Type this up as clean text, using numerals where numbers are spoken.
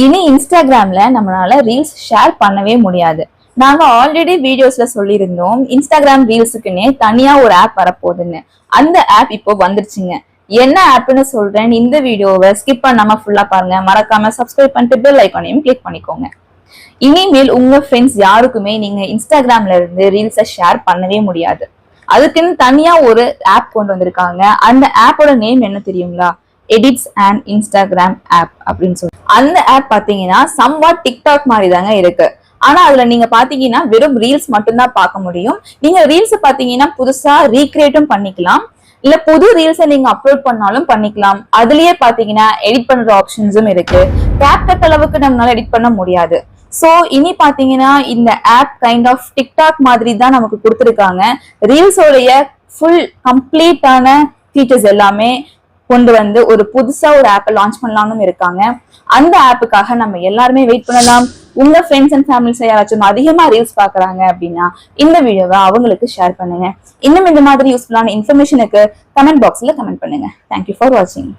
இனி இன்ஸ்டாகிராம்ல நம்மளால ரீல்ஸ் ஷேர் பண்ணவே முடியாது. நாங்க ஆல்ரெடி வீடியோஸ்ல சொல்லியிருந்தோம் இன்ஸ்டாகிராம் ரீல்ஸுக்குன்னே தனியா ஒரு ஆப் வரப்போகுதுன்னு. அந்த ஆப் இப்போ வந்துருச்சுங்க. என்ன ஆப்னு சொல்றேன், இந்த வீடியோவை ஸ்கிப் பண்ணாம ஃபுல்லா பாருங்க. மறக்காம சப்ஸ்கிரைப் பண்ணிட்டு பெல் ஐகானையும் கிளிக் பண்ணிக்கோங்க. இனிமேல் உங்க ஃப்ரெண்ட்ஸ் யாருக்குமே நீங்க இன்ஸ்டாகிராம்ல இருந்து ரீல்ஸை ஷேர் பண்ணவே முடியாது. அதுக்குன்னு தனியா ஒரு ஆப் கொண்டு வந்திருக்காங்க. அந்த ஆப்போட நேம் என்ன தெரியுங்களா? எடிட்ஸ் அண்ட் இன்ஸ்டாகிராம் ஆப் அப்படின்னு சொல்லி. அந்த ஆப் பாத்தீங்கன்னா சம்வாட் டிக்டாக் மாதிரி தாங்க இருக்கு. ஆனா அதுல நீங்க பாத்தீங்கன்னா வெறும் ரீல்ஸ் மட்டும்தான் பார்க்க முடியும். நீங்க ரீல்ஸ் பாத்தீங்கன்னா புதுசா ரீக்ரியேட்டும் பண்ணிக்கலாம், இல்ல புது ரீல்ஸை நீங்க அப்லோட் பண்ணாலும் பண்ணிக்கலாம். அதுலயே பாத்தீங்கன்னா எடிட் பண்ற ஆப்ஷன்ஸும் இருக்கு. கேப்கட் அளவுக்கு நம்மளால எடிட் பண்ண முடியாது. சோ இனி பாத்தீங்கன்னா இந்த ஆப் கைண்ட் ஆஃப் டிக்டாக் மாதிரி தான் நமக்கு கொடுத்துருக்காங்க. ரீல்ஸோடைய ஃபுல் கம்ப்ளீட்டான ஃபீச்சர்ஸ் எல்லாமே கொண்டு வந்து ஒரு புதுசா ஒரு ஆப்பை லான்ச் பண்ணலாம்னு இருக்காங்க. அந்த ஆப்புக்காக நம்ம எல்லாருமே வெயிட் பண்ணலாம். உங்க ஃப்ரெண்ட்ஸ் அண்ட் ஃபேமிலிஸ் யாராச்சும் அதிகமா ரீல்ஸ் பாக்குறாங்க அப்படின்னா இந்த வீடியோவை அவங்களுக்கு ஷேர் பண்ணுங்க. இன்னும் இந்த மாதிரி யூஸ்ஃபுல்லான இன்ஃபர்மேஷனுக்கு கமெண்ட் பாக்ஸ்ல கமெண்ட் பண்ணுங்க. தேங்க்யூ ஃபார் வாட்சிங்.